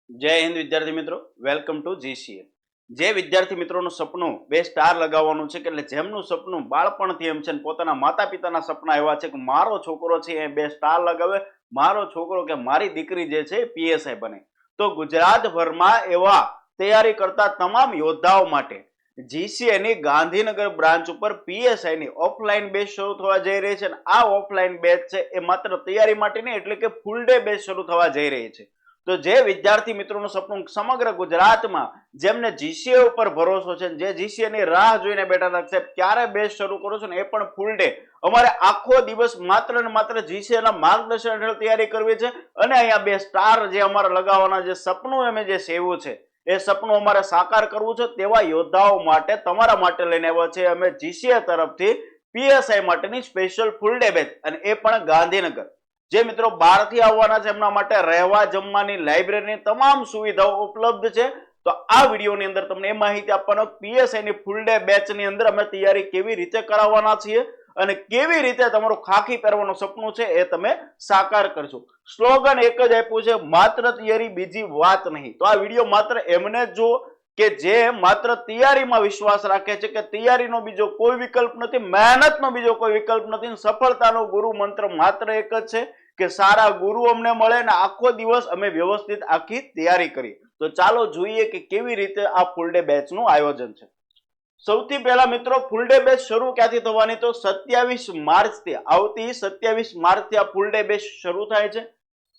જય હિન્દ વિદ્યાર્થી મિત્રો, વેલકમ ટુ જીસીએ. જે વિદ્યાર્થી મિત્રોનું સપનું બે સ્ટાર લગાવવાનું છે કે એટલે જેમનું સપનું બાળપણથી એમ છે ને પોતાના માતા પિતાના સપના એવા છે કે મારો છોકરો છે એ બે સ્ટાર લગાવે, મારો છોકરો કે મારી દીકરી જે છે પીએસઆઈ બને, તો ગુજરાતભરમાં એવા તૈયારી કરતા તમામ યોદ્ધાઓ માટે જીસીએની ગાંધીનગર બ્રાન્ચ ઉપર પીએસઆઈની ઓફલાઈન બેચ શરૂ થવા જઈ રહી છે. અને આ ઓફલાઈન બેચ છે એ માત્ર તૈયારી માટે નહીં, એટલે કે ફૂલ ડે બેચ શરૂ થવા જઈ રહી છે. તો જે વિદ્યાર્થી મિત્રોનું સપનું સમગ્ર ગુજરાતમાં જેમને જીસીએ ઉપર ભરોસો છે, જે જીસીએ ની રાહ જોઈને બેઠા હતા સાહેબ ક્યારે બેચ શરૂ કરો છો ને એ પણ ફૂલ ડે, અમારે આખો દિવસ માત્ર ને માત્ર જીસીએ ના માર્ગદર્શન હેઠળ તૈયારી કરવી છે અને અહીંયા બે સ્ટાર જે અમારે લગાવવાના જે સપનું અમે જે સેવ્યું છે એ સપનું અમારે સાકાર કરવું છે, તેવા યોદ્ધાઓ માટે તમારા માટે લઈને આવ્યા છે અમે જીસીએ તરફથી પીએસઆઈ માટેની સ્પેશિયલ ફૂલ ડે બેચ, અને એ પણ ગાંધીનગર. જે મિત્રો બહારથી આવવાના છે એમના માટે રહેવા જમવાની લાઇબ્રેરીની તમામ સુવિધાઓ ઉપલબ્ધ છે. તો આ વિડીયોની અંદર તમને એ માહિતી આપવાનો પીએસઆઈ ની ફૂલ ડે બેચ ની અંદર અમે તૈયારી કેવી રીતે કરાવવાના છીએ અને કેવી રીતે તમારું ખાખી પહેરવાનું સપનું છે એ તમે સાકાર કરશો. સ્લોગન એક જ આપ્યું છે, માત્ર તૈયારી બીજી વાત નહીં. તો આ વિડીયો માત્ર એમને જ જુઓ કે જે માત્ર તૈયારીમાં વિશ્વાસ રાખે છે કે તૈયારીનો બીજો કોઈ વિકલ્પ નથી, મહેનતનો બીજો કોઈ વિકલ્પ નથી. સફળતાનો ગુરુ મંત્ર માત્ર એક જ છે કે સારા ગુરુ અમને મળે ને આખો દિવસ અમે વ્યવસ્થિત આખી તૈયારી કરીએ. તો ચાલો જોઈએ કે કેવી રીતે આ ફૂલ ડે બેચ નું આયોજન છે. સૌથી પહેલા મિત્રો ફૂલ ડે બેચ શરૂ ક્યાંથી થવાની, તો 27 માર્ચ થી, આવતી 27 માર્ચ થી આ ફૂલ ડે બેચ શરૂ થાય છે.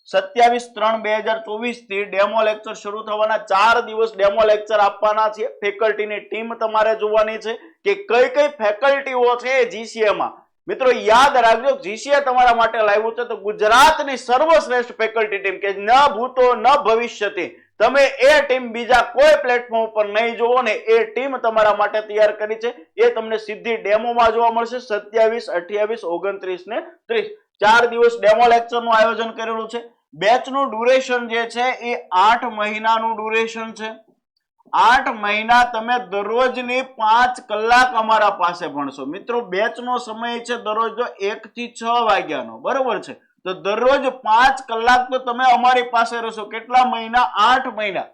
27/3/2024 થી ડેમો લેક્ચર શરૂ થવાના, 4 દિવસ ડેમો લેક્ચર આપવાના છે. ફેકલ્ટીની ટીમ તમારે જોવાની છે કે કઈ કઈ ફેકલ્ટીઓ છે જીસીએ માં. મિત્રો યાદ રાખજો, જીસીએ તમારા માટે લાવ્યું છે તો ગુજરાતની સર્વશ્રેષ્ઠ ફેકલ્ટી ટીમ કે ન ભૂતો ન ભવિષ્યથી, તમે એ ટીમ બીજા કોઈ પ્લેટફોર્મ ઉપર નહીં જોવો ને એ ટીમ તમારા માટે તૈયાર કરી છે. એ તમને સીધી ડેમોમાં જોવા મળશે 27, 28, 29 ને 30. 4 દિવસ ડેમો લેક્ચર નું આયોજન કરેલું છે. બેચ નું ડ્યુરેશન જે છે એ 8 મહિનાનું ડ્યુરેશન છે. 8 મહિના તમે દરરોજની 5 કલાક અમારા પાસે ભણશો. મિત્રો બેચ નો સમય છે દરરોજ 1 થી 6 વાગ્યાનો, બરોબર છે? તો દરરોજ 5 કલાક તો તમે અમારી પાસે રહેશો. કેટલા મહિના? 8 મહિના.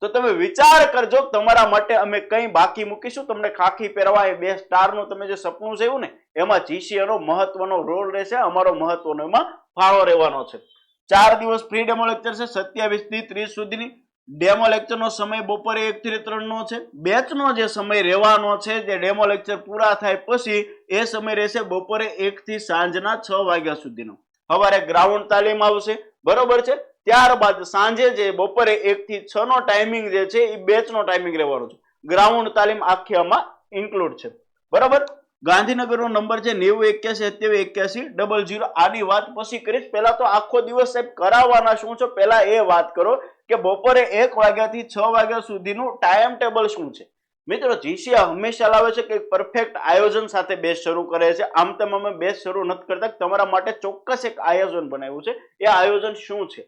તો તમે વિચાર કરજો તમારા માટે અમે કઈ બાકી મૂકીશું. તમને ખાખી પહેરવા એ બે સ્ટાર નું તમે જે સપનું છે ને એમાં જીસીએ નો મહત્વનો રોલ રહેશે, અમારો મહત્વનો એમાં ફાળો રહેવાનો છે. 4 દિવસ ફ્રી ડેમો લેક્ચર છે 27 થી 30 સુધીની. ડેમો લેક્ચર નો સમય બપોરે 1 થી 3 નો છે. બેચ નો જે સમય રહેવાનો છે જે ડેમો લેક્ચર પૂરા થાય પછી એ સમય રહેશે બપોરે 1 થી સાંજના 6 વાગ્યા સુધીનો. સવારે ગ્રાઉન્ડ તાલીમ આવશે, બરોબર છે? ત્યારબાદ સાંજે જે બપોરે 1 થી 6 નો ટાઈમિંગ જે છે એ બેચ નો ટાઈમિંગ રહેવાનો છે. ગ્રાઉન્ડ તાલીમ આખી આમાં ઇન્ક્લુડ છે, બરોબર? ગાંધીનગરનો નંબર છે 90818100. આની વાત પછી કરીશ. પહેલા તો આખો દિવસ સાહેબ કરાવવાના શું છે પહેલા એ વાત કરો કે બપોરે 1 વાગ્યાથી 6 વાગ્યા સુધીનું ટાઈમ ટેબલ શું છે. મિત્રો જીસીએ હંમેશા લાવે છે કે પરફેક્ટ આયોજન સાથે બેચ શરૂ કરે છે. આમ તેમ અમે બેચ શરૂ નથી કરતા, તમારા માટે ચોક્કસ એક આયોજન બનાવ્યું છે. એ આયોજન શું છે?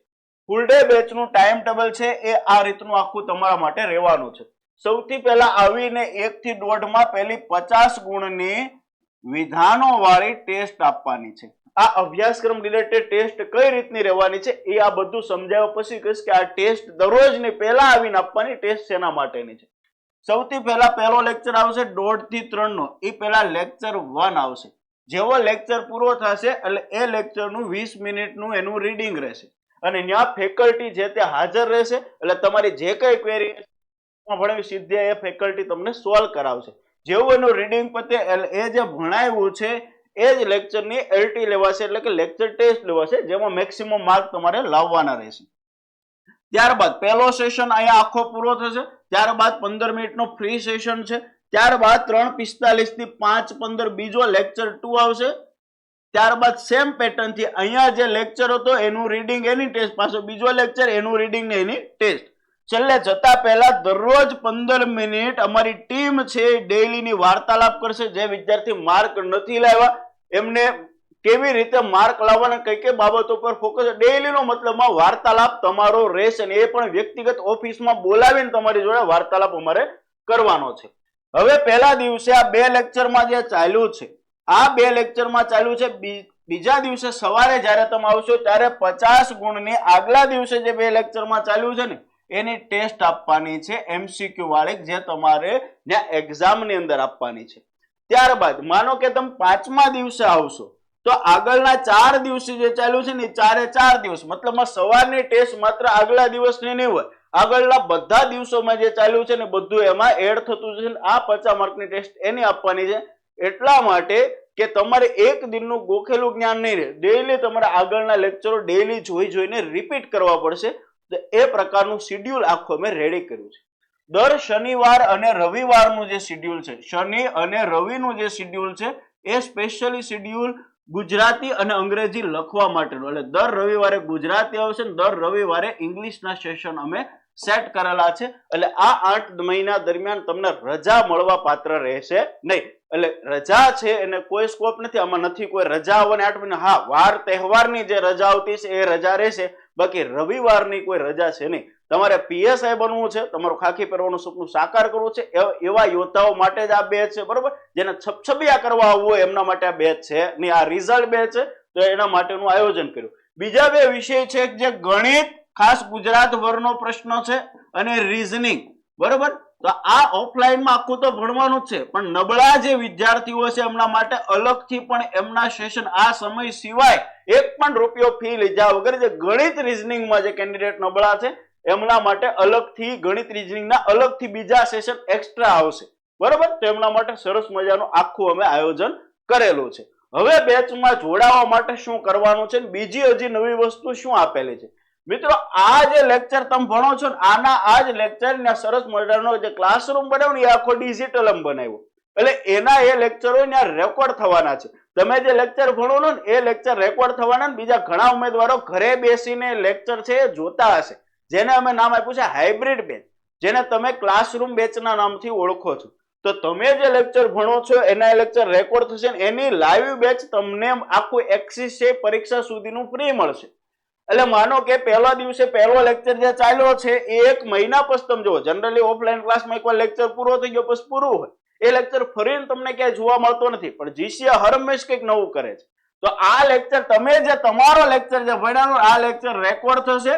ફૂલ ડે બેચ નું ટાઈમ ટેબલ છે એ આ રીતનું આખું તમારા માટે રહેવાનું છે. સૌથી પહેલા આવીને 1 થી 1.5 માં પહેલી 50 ગુણની વિધાનો વાળી ટેસ્ટ આપવાની છે. આ અભ્યાસક્રમ રિલેટેડ ટેસ્ટ કઈ રીતની રહેવાની છે એ આ બધું સમજાવ્યા પછી કહીશ કે આ ટેસ્ટ દરરોજની પહેલા આવીને આપવાની ટેસ્ટ શેના માટેની છે. સૌથી પહેલા પહેલો લેક્ચર આવશે 1.5 થી 3 નો. એ પહેલા લેક્ચર 1 આવશે. જેવો લેક્ચર પૂરો થશે એટલે એ લેક્ચરનું 20 મિનિટનું એનું રીડિંગ રહેશે અને ત્યાં ફેકલ્ટી જે તે હાજર રહેશે. એટલે તમારી જે કઈ ક્વેરી ભણાવી સીધી એ ફેકલ્ટી તમને સોલ્વ કરાવશે. જેવું એનું રીડિંગ પતે એ જે ભણાવ્યું છે એ જ લેક્ચરની એલટી લેવાશે, એટલે કે લેક્ચર ટેસ્ટ લેવાશે, જેમાં મેક્સિમમ માર્ક તમારે લાવવાના રહેશે. ત્યારબાદ પહેલો સેશન અહીંયા આખો પૂરો થશે. ત્યારબાદ 15 મિનિટનો ફ્રી સેશન છે. ત્યારબાદ 3:45 થી 5:15 બીજો લેક્ચર 2 આવશે. ત્યારબાદ સેમ પેટર્ન થી અહીંયા જે લેક્ચર હતો એનું રીડિંગ એની ટેસ્ટ, પાછો બીજો લેક્ચર એનું રીડિંગ ને એની ટેસ્ટ. છેલ્લે જતા પહેલા દરરોજ 15 મિનિટ અમારી ટીમ છે ડેઈલીની વાર્તાલાપ કરશે. જે વિદ્યાર્થી માર્ક નથી લાવ્યા એમને કેવી રીતે માર્ક લાવવાના, કઈ કઈ બાબતો પર ફોકસ. ડેઈલીનો મતલબમાં વાર્તાલાપ તમારો રહેશે ને એ પણ વ્યક્તિગત ઓફિસમાં બોલાવીને તમારી જોડે વાર્તાલાપ અમારે કરવાનો છે. હવે પહેલા દિવસે આ 2 લેક્ચરમાં જે ચાલ્યું છે, આ 2 લેક્ચરમાં ચાલ્યું છે. બીજા દિવસે સવારે જ્યારે તમે આવશો ત્યારે 50 ગુણની આગલા દિવસે જે 2 લેક્ચરમાં ચાલ્યું છે ને એની ટેસ્ટ આપવાની છે MCQ વાળી, જે તમારે ત્યાં એક્ઝામ ની અંદર આપવાની છે. ત્યારબાદ માનો કે તમે 5મા દિવસે આવશો તો આગળના 4 દિવસે જે ચાલ્યું છે ને 4 દિવસ, મતલબ સવારની ટેસ્ટ માત્ર આગલા દિવસની નહીં હોય, આગળના બધા દિવસોમાં જે ચાલ્યું છે ને બધું એમાં એડ થતું છે. આ 50 માર્કની ટેસ્ટ એની આપવાની છે, એટલા માટે કે તમારે એક દિનનું ગોખેલું જ્ઞાન નહીં રહે. ડેઈલી તમારે આગળના લેક્ચરો ડેઈલી જોઈને રિપીટ કરવા પડશે. તો એ પ્રકારનું શિડ્યુલ આખું અમે રેડી કર્યું છે. દર શનિવાર અને રવિવારનું જે શિડ્યુલ છે, શનિ અને રવિનું જે શિડ્યુલ છે એ સ્પેશિયલી શિડ્યુલ ગુજરાતી અને અંગ્રેજી લખવા માટેનું, એટલે દર રવિવારે ગુજરાતી આવશે ને દર રવિવારે ઇંગ્લિશના સેશન અમે સેટ કરેલા છે. એટલે આ 8 મહિના દરમિયાન તમને રજા મળવા પાત્ર રહેશે નહીં. એટલે રજા છે એને કોઈ સ્કોપ નથી, આમાં નથી કોઈ રજા આવવાની 8 મહિના. હા, વાર તહેવારની જે રજા આવતી છે એ રજા રહેશે, બાકી રવિવારની કોઈ રજા છે નહીં. તમારે PSI બનવું છે, તમારું ખાખી પહેરવાનું સપનું સાકાર કરવું છે, એવા યોદ્ધાઓ માટે જ આ બેચ છે, બરોબર. જેને છપછબિયા કરવા આવવું હોય એમના માટે આ બેચ છે ને આ રિઝલ્ટ બેચ છે, તો એના માટેનું આયોજન કર્યું. બીજા 2 વિષય છે જે ગણિત, ખાસ ગુજરાત ભરનો પ્રશ્ન છે, અને રીઝનિંગ, બરોબર. તો આ ઓફલાઈનમાં આખું તો ભણવાનું જ છે, પણ નબળા જે વિદ્યાર્થીઓ છે એમના માટે અલગથી પણ એમના સેશન આ સમય સિવાય 1 પણ રૂપિયો ફી લીધા વગર જે ગણિત રીઝનિંગમાં જે કેન્ડિડેટ નબળા છે એમના માટે અલગથી ગણિત રીઝનિંગના અલગથી બીજા સેશન એક્સ્ટ્રા આવશે, બરોબર. તો એમના માટે સરસ મજાનું આખું અમે આયોજન કરેલું છે. હવે બેચમાં જોડાવા માટે શું કરવાનું છે, બીજી હજી નવી વસ્તુ શું આપેલી છે મિત્રો, આ જે લેક્ચર તમે ભણો છો ને આના આ જ લેક્ચર ને સરસ મજાનો જે ક્લાસરૂમ બનાવ્યો ને એ આખો ડિજિટલ બનાવ્યો, એટલે એના એ લેક્ચરો ને રેકોર્ડ થવાના છે. તમે જે લેક્ચર ભણો ને એ લેક્ચર રેકોર્ડ થવાના, બીજા ઘણા ઉમેદવારો ઘરે બેસીને લેક્ચર છે એ જોતા હશે, જેને અમે નામ આપ્યું છે હાઇબ્રિડ બેચ, જેને તમે ક્લાસરૂમ બેચના નામથી ઓળખો છો. તો તમે જે લેક્ચર ભણો છો એના લેક્ચર રેકોર્ડ થશે, એની લાઈવ બેચ તમને આખું એક્સિસ છે પરીક્ષા સુધીનું ફ્રી મળશે. એટલે માનો કે પહેલા દિવસે પહેલો લેક્ચર જે ચાલ્યો છે એ 1 મહિના પછી તમે જુઓ. જનરલી ઓફલાઈન ક્લાસમાં એકવાર લેક્ચર પૂરો થઈ ગયો પછી પૂરું હોય, એ લેક્ચર ફરીને તમને ક્યાંય જોવા મળતો નથી, પણ GCA હરમેશ કંઈક નવું કરે છે. તો આ લેક્ચર તમે જે તમારો લેક્ચર જે ભણ્યાનો આ લેક્ચર રેકોર્ડ થશે,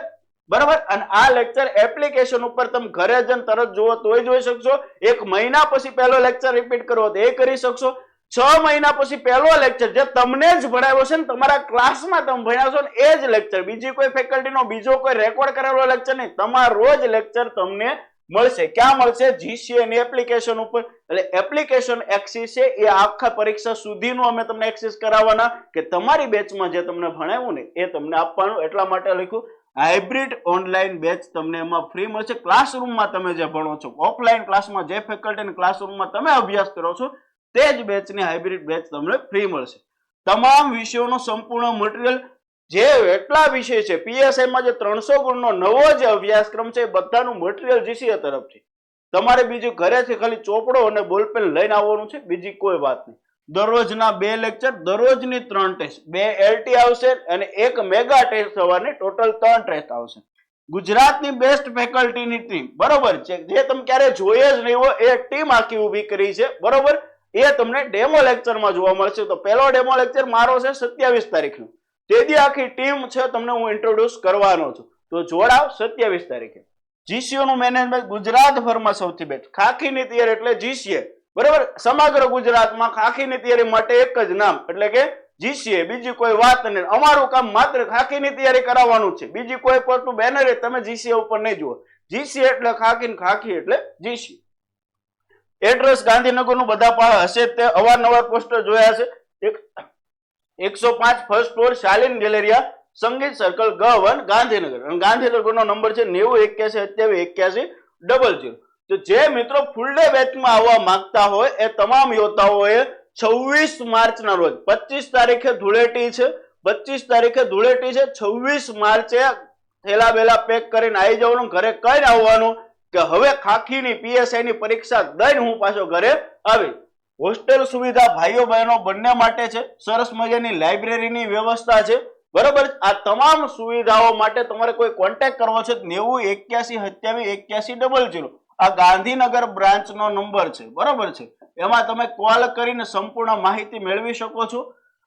બરાબર. અને આ લેક્ચર એપ્લિકેશન ઉપર તમે ઘરે જઈને તરત જુઓ તોય જોઈ શકશો. 1 મહિના પછી પહેલો લેક્ચર રિપીટ કરવો તો એ કરી શકશો. 6 મહિના પછી પહેલો લેક્ચર જે તમને જ ભણાવ્યો છે ને તમારા ક્લાસમાં તમે ભણ્યા છો ને એ જ લેક્ચર, બીજી કોઈ ફેકલ્ટીનો બીજો કોઈ રેકોર્ડ કરેલો લેક્ચર નહીં, તમારો જ લેક્ચર તમને મળશે. ક્યાં મળશે? GCA ની એપ્લિકેશન ઉપર. એટલે એપ્લિકેશન એક્સેસ છે એ આખા પરીક્ષા સુધીનું અમે તમને એક્સેસ કરાવવાના, કે તમારી બેચમાં જે તમને ભણાવ્યું ને એ તમને આપવાનું. એટલા માટે લખ્યું હાઇબ્રિડ ઓનલાઈન બેચ તમને એમાં ફ્રી મળશે. ક્લાસરૂમમાં તમે જે ભણો છો, ઓફલાઈન ક્લાસમાં જે ફેકલ્ટી ક્લાસરૂમમાં તમે અભ્યાસ કરો છો તે જ બેચની હાઇબ્રિડ બેચ તમને ફ્રી મળશે. તમામ વિષયોનો સંપૂર્ણ મટીરીયલ, જે એટલા વિષય છે PSI માં જે 300 ગુણનો નવો જે અભ્યાસક્રમ છે એ બધાનું મટીરીયલ GCA તરફથી. તમારે બીજું ઘરેથી ખાલી ચોપડો અને બોલપેન લઈને આવવાનું છે, બીજી કોઈ વાત નહીં. દરરોજના 2 લેક્ચર, દરરોજની 3 ટેસ્ટ, 2 LT આવશે અને 1 મેગા ટેસ્ટ થવાની, ટોટલ 3 ટેસ્ટ આવશે. ગુજરાતની બેસ્ટ ફેકલ્ટીની ટીમ, બરોબર છે, જે તમે ક્યારે જોઈએ જ નહીં હોય એ ટીમ આખી ઊભી કરી છે, બરોબર. એ તમને ડેમો લેક્ચરમાં જોવા મળશે. તો પહેલો ડેમો લેક્ચર મારો છે 27 તારીખનો, તેથી આખી ટીમ છે તમને હું ઇન્ટ્રોડ્યુસ કરવાનો છું. તો જોડાવ 27 તારીખે. GCA નું મેનેજમેન્ટ ગુજરાતભરમાં સૌથી બેસ્ટ. ખાખીની તૈયારી એટલે GCA, બરાબર. સમગ્ર ગુજરાતમાં ખાખીની તૈયારી માટે એક જ નામ, એટલે કે GCA, બીજી કોઈ વાત નહીં. અમારું કામ માત્ર ખાખીની તૈયારી કરાવવાનું છે, બીજી કોઈ પરનું બેનર તમે GCA ઉપર નહીં જુઓ. GCA એટલે ખાખી ને ખાખી એટલે GCA. એડ્રેસ ગાંધીનગરનું બધા પાસે હશે, તે અવારનવાર પોસ્ટર જોયા છે. 105 ફર્સ્ટ ફ્લોર શાલિન ગેલેરિયા, સંગીત સર્કલ G1 ગાંધીનગર. અને ગાંધીનગરનો નંબર છે 9081280000. તો જે મિત્રો ફૂલ ડે બેચમાં આવવા માંગતા હોય એ તમામ યોદ્ધાઓએ 26 માર્ચના રોજ, 25 તારીખે ધૂળેટી છે, 25 તારીખે ધૂળેટી છે, 26 માર્ચે થેલા બેલા પેક કરીને આવી જવાનું. ઘરે કઈ આવવાનું કે હવે ખાખીની PSI ની પરીક્ષા દઈને હું પાછો ઘરે આવી. હોસ્ટેલ સુવિધા ભાઈઓ બહેનો બંને માટે છે. સરસ મજાની લાઇબ્રેરીની વ્યવસ્થા છે, બરોબર. આ તમામ સુવિધાઓ માટે તમારે કોઈ કોન્ટેક્ટ કરવો છે 9081278100. આ ગાંધીનગર બ્રાન્ચનો નંબર છે, બરોબર છે. એમાં તમે કોલ કરીને સંપૂર્ણ માહિતી મેળવી શકો છો.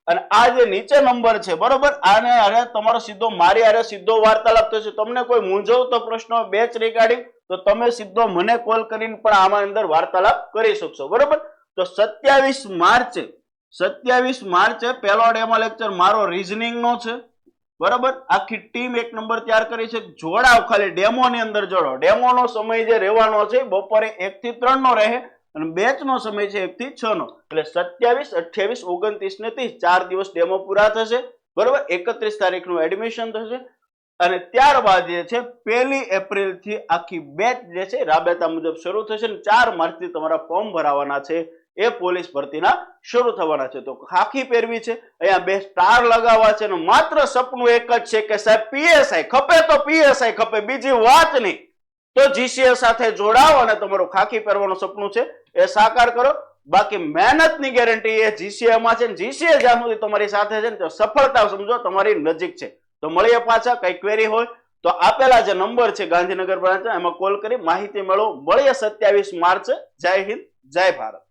અને આ જે નીચે નંબર છે બરોબર, આને અરે તમારો સીધો મારી અરે સીધો વાર્તાલાપ થશે. તમને કોઈ મૂંઝવતો પ્રશ્ન હોય બેચ રિગાર્ડિંગ તો તમે સીધો મને કોલ કરીને પણ આમાં અંદર વાર્તાલાપ કરી શકશો બરોબર. તો 27 માર્ચે પહેલો ડેમો લેક્ચર મારો રીઝનિંગ નો છે બરોબર. આખી ટીમ એક નંબર તૈયાર કરી છે. જોડાવ, ખાલી ડેમો ની અંદર જોડો. ડેમો નો સમય જે રહેવાનો છે બપોરે 1 થી 3 નો રહે અને બેચ નો સમય છે 1 થી 6 નો. એટલે 27, 28, 29 ને 30 4 દિવસ ડેમો પૂરા થશે બરોબર. 31 તારીખનું એડમિશન થશે અને ત્યારબાદ જે છે 1 એપ્રિલ થી આખી બેચ જે છે રાબેતા મુજબ શરૂ થશે અને 4 માર્ચ થી તમારા ફોર્મ ભરાવાના છે એ પોલીસ ભરતીના શરૂ થવાના છે. તો ખાખી પહેરવી છે, અહીંયા 2 સ્ટાર લગાવવા છે અને માત્ર સપનું એક જ છે કે સાહેબ પીએસઆઈ ખપે તો પીએસઆઈ ખપે, બીજી વાત નહીં. તો જીસીએ સાથે જોડાઓ અને તમારું ખાખી પહેરવાનું સપનું છે એ સાકાર કરો. બાકી મહેનતની ગેરંટી એ જીસીએ માં છે. જીસીએ જ્યાં સુધી તમારી સાથે છે ને તો સફળતા સમજો તમારી નજીક છે. તો મળીએ પાછા. કઈ ક્વેરી હોય તો આપેલા જે નંબર છે ગાંધીનગર બ્રાન્ચ એમાં કોલ કરી માહિતી મેળવો. મળીએ 27 માર્ચ. જય હિન્દ, જય ભારત.